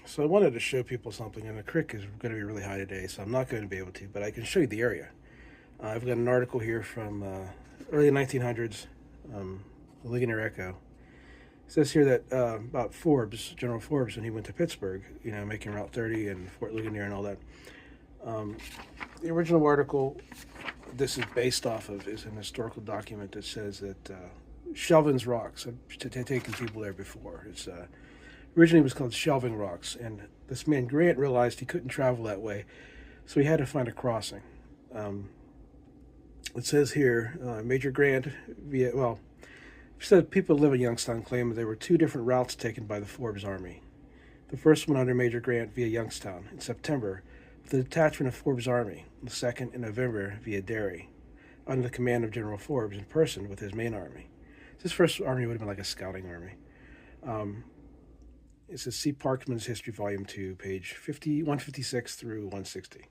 So I wanted to show people something, and the creek is going to be really high today, so I'm not going to be able to, but I can show you the area. I've got an article here from early 1900s, the Ligonier Echo. It says here that about Forbes, General Forbes, when he went to Pittsburgh, making Route 30 and Fort Ligonier and all that. Um, the original article this is based off of is an historical document that says that Shelvin's Rocks, I've taken people there before. It's originally it was called Shelving Rocks, and this man Grant realized he couldn't travel that way, so he had to find a crossing. Um, it says here, Major Grant said people live in Youngstown claim that there were two different routes taken by the Forbes Army. The first one under Major Grant via Youngstown in September with a detachment of Forbes' Army, the second in November via Derry, under the command of General Forbes in person with his main army. His first army would have been like a scouting army. Um, it says see Parkman's History, Volume 2, page 156 through 160.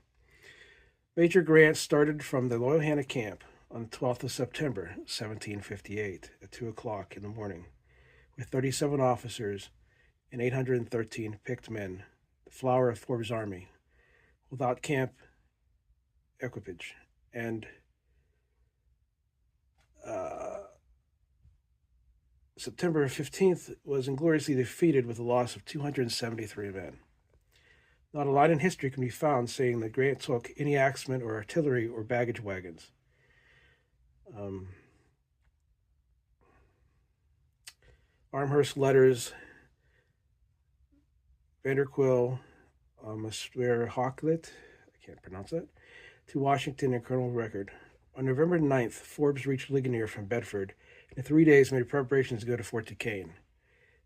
Major Grant started from the Loyalhanna camp on the 12th of September, 1758, at 2 o'clock in the morning, with 37 officers and 813 picked men, the flower of Forbes' army, without camp equipage, and September 15th was ingloriously defeated with a loss of 273 men. Not a line in history can be found saying that Grant took any axemen or artillery or baggage wagons. Armhurst letters, Vanderquill, Mr. Hawklet, I can't pronounce that, to Washington and Colonel Record. On November 9th, Forbes reached Ligonier from Bedford, and in 3 days made preparations to go to Fort Duquesne.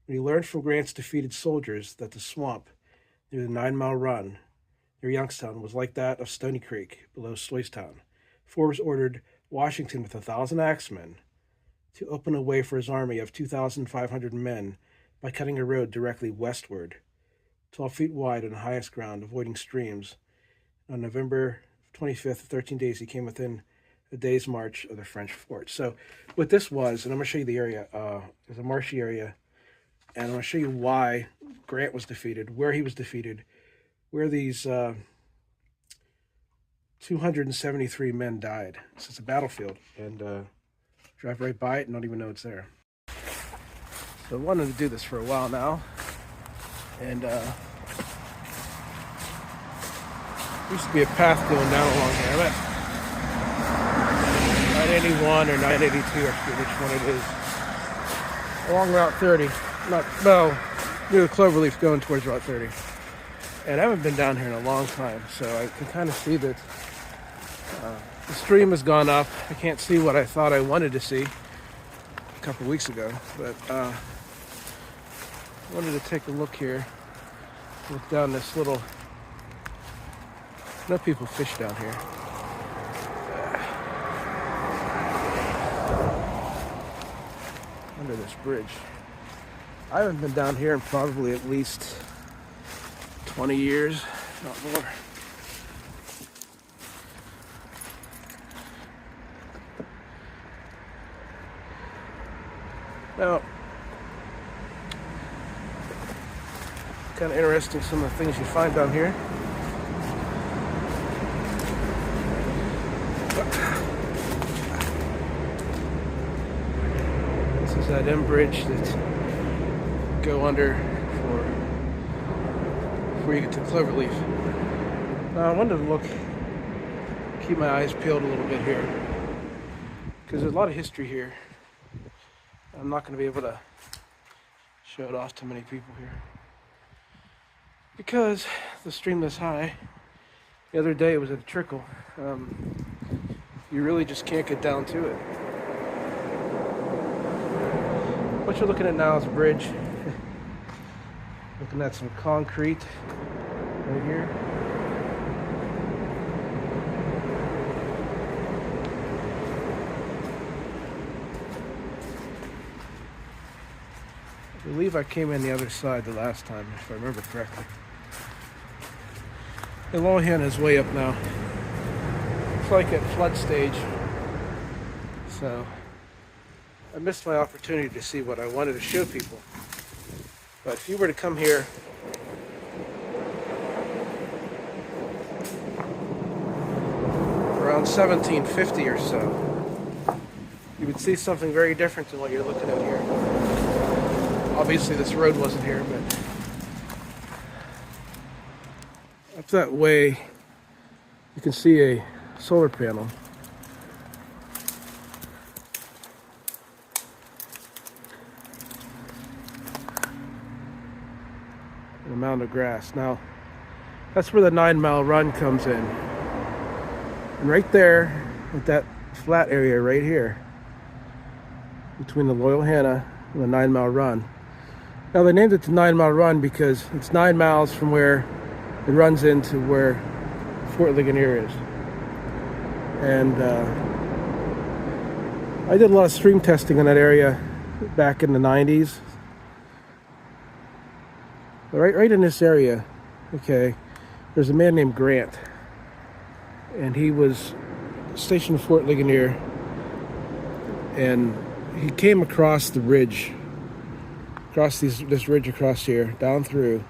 When he learned from Grant's defeated soldiers that the swamp near the 9-mile run near Youngstown was like that of Stony Creek below Sloystown, Forbes ordered Washington with 1,000 axemen to open a way for his army of 2,500 men by cutting a road directly westward, 12 feet wide on the highest ground, avoiding streams. On November 25th, 13 days, he came within a day's march of the French fort. So what this was, and I'm going to show you the area, it's a marshy area, and I'm going to show you why Grant was defeated, where he was defeated, where these 273 men died. So it's a battlefield, and drive right by it and don't even know it's there. So I wanted to do this for a while now, and used to be a path going down along here. I'm at 981 or 982, I forget which one it is. Along Route 30. Near the Cloverleaf going towards Route 30. And I haven't been down here in a long time, so I can kind of see that the stream has gone up. I can't see what I thought I wanted to see a couple of weeks ago, but I wanted to take a look here. Look down this little... No people fish down here. Under this bridge. I haven't been down here in probably at least 20 years, not more. Now, kind of interesting some of the things you find down here. This is that M bridge that go under before you get to Cloverleaf. Now I wanted to keep my eyes peeled a little bit here, because there's a lot of history here. I'm not going to be able to show it off to many people here, because the stream this high. The other day it was at a trickle. You really just can't get down to it. What you're looking at now is a bridge. Looking at some concrete right here. I believe I came in the other side the last time, if I remember correctly. The Loyalhanna is way up now. It's like at flood stage. So I missed my opportunity to see what I wanted to show people. But if you were to come here around 1750 or so, you would see something very different than what you're looking at here. Obviously this road wasn't here, but up that way you can see a solar panel. And a mound of grass. Now, that's where the 9 Mile Run comes in. And right there, at that flat area right here, between the Loyal Hannah and the 9 Mile Run. Now they named it the 9 Mile Run because it's 9 miles from where it runs into where Fort Ligonier is. And I did a lot of stream testing in that area back in the 90s. But right in this area, okay, there's a man named Grant. And he was stationed at Fort Ligonier. And he came across the ridge, across this ridge across here, down through.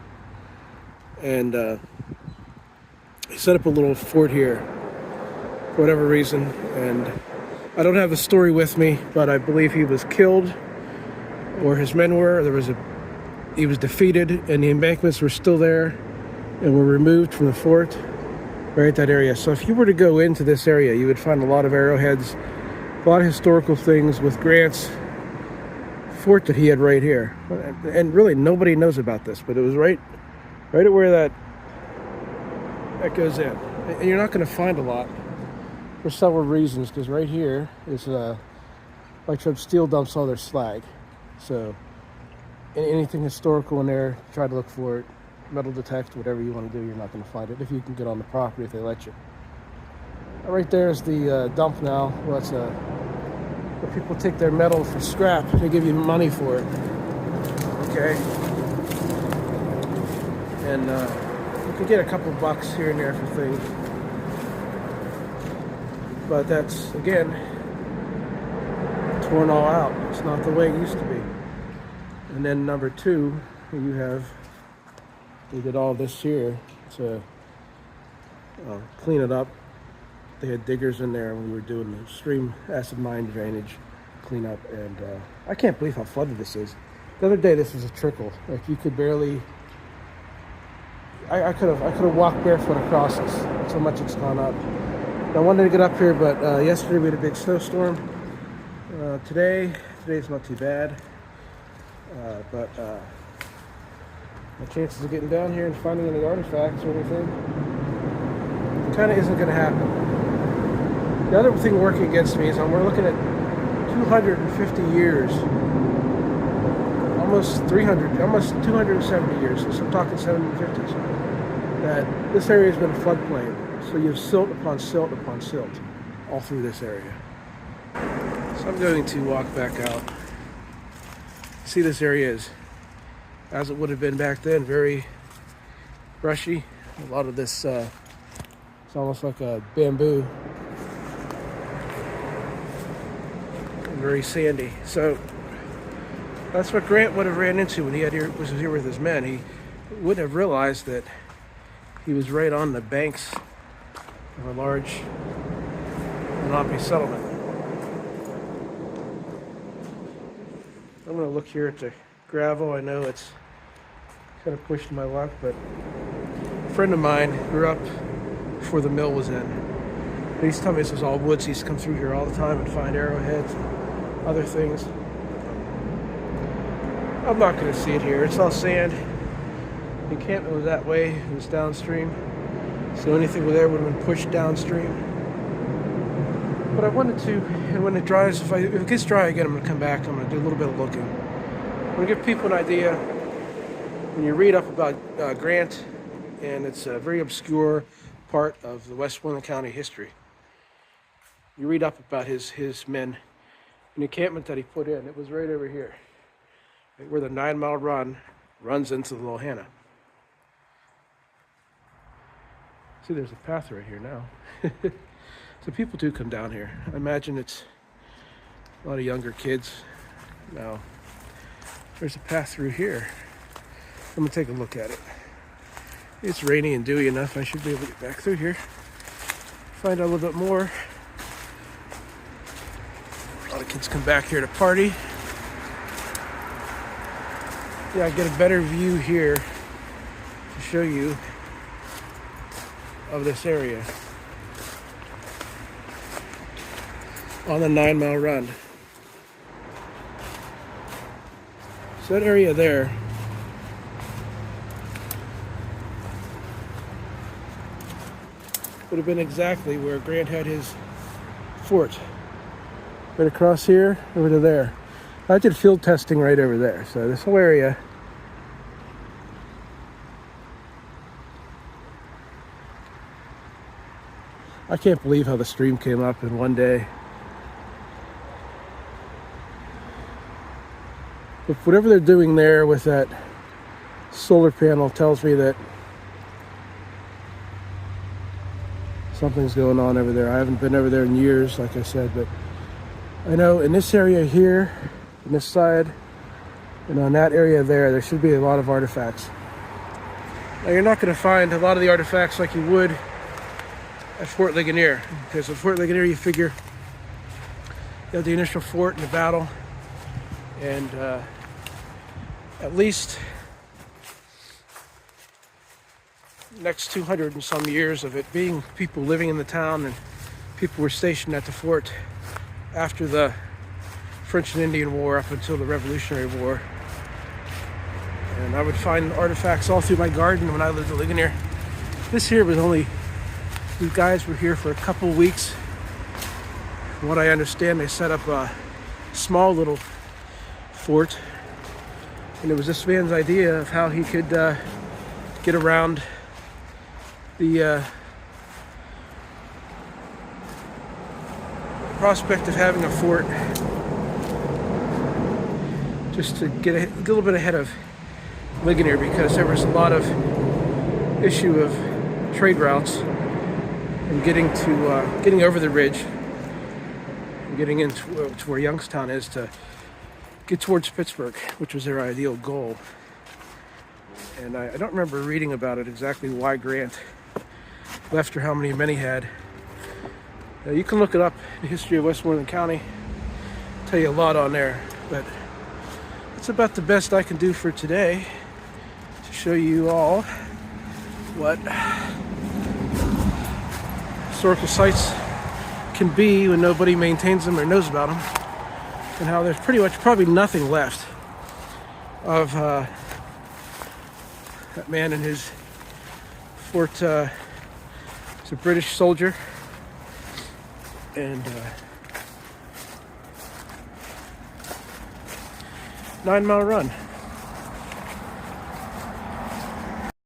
And he set up a little fort here for whatever reason. And I don't have the story with me, but I believe he was killed, or his men were. He was defeated, and the embankments were still there and were removed from the fort right at that area. So if you were to go into this area, you would find a lot of arrowheads, a lot of historical things with Grant's fort that he had right here. And really nobody knows about this, but it was right at where that goes in. And you're not going to find a lot for several reasons, because right here is like some steel dumps all their slag. So anything historical in there, try to look for it. Metal detect, whatever you want to do, you're not going to find it if you can get on the property, if they let you. Right there is the dump now. Well, that's where people take their metal for scrap. They give you money for it. Okay. And you can get a couple bucks here and there for things. But that's, again, torn all out. It's not the way it used to be. And then number two, we did all this here to clean it up. They had diggers in there when we were doing the stream acid mine drainage cleanup, and I can't believe how flooded this is. The other day this was a trickle. Like, you could barely, I could have walked barefoot across this, so much it's gone up. I wanted to get up here, but yesterday we had a big snowstorm. Today's not too bad, but my chances of getting down here and finding any artifacts or anything kind of isn't going to happen. The other thing working against me is we're looking at 250 years, almost 300, almost 270 years, so I'm talking 1750s, that this area has been a floodplain. So you have silt upon silt upon silt all through this area. So I'm going to walk back out. See, this area is, as it would have been back then, very brushy. A lot of this, it's almost like a bamboo. And very sandy. So that's what Grant would have ran into when he was here with his men. He wouldn't have realized that he was right on the banks of a large Lenape settlement. I'm going to look here at the gravel. I know it's kind of pushing my luck, but a friend of mine grew up before the mill was in. He's telling me this was all woods. He used to come through here all the time and find arrowheads and other things. I'm not going to see it here. It's all sand. The encampment was that way. It was downstream. So anything there would have been pushed downstream. But I wanted to, and when it dries, if it gets dry again, I'm going to come back. I'm going to do a little bit of looking. I'm going to give people an idea. When you read up about Grant, and it's a very obscure part of the Westmoreland County history. You read up about his men, an encampment that he put in. It was right over here, right where the 9 Mile Run runs into the Loyal Hannah. See, there's a path right here now. So people do come down here. I imagine it's a lot of younger kids. Now, there's a path through here. I'm gonna take a look at it. It's rainy and dewy enough. I should be able to get back through here. find out a little bit more. A lot of kids come back here to party. Yeah, I get a better view here to show you of this area on the 9 Mile Run. So that area there would have been exactly where Grant had his fort. Right across here, over to there. I did field testing right over there. So this whole area I can't believe how the stream came up in one day. But whatever they're doing there with that solar panel tells me that something's going on over there. I haven't been over there in years, like I said, but I know in this area here, on this side, and on that area there should be a lot of artifacts. Now you're not going to find a lot of the artifacts like you would at Fort Ligonier, because at Fort Ligonier you figure you have the initial fort and the battle, and at least next 200 and some years of it being people living in the town, and people were stationed at the fort after the French and Indian War up until the Revolutionary War. And I would find artifacts all through my garden when I lived in Ligonier. This here was only, these guys were here for a couple weeks. From what I understand, they set up a small little fort, and it was this man's idea of how he could get around the prospect of having a fort, just to get a little bit ahead of Ligonier, because there was a lot of issue of trade routes and getting over the ridge and getting into to where Youngstown is to get towards Pittsburgh, which was their ideal goal. And I don't remember reading about it exactly why Grant left or how many men he had. You can look it up, the history of Westmoreland County, tell you a lot on there, but it's about the best I can do for today to show you all what historical sites can be when nobody maintains them or knows about them, and how there's pretty much probably nothing left of that man and his fort. He's a British soldier, and 9 Mile Run.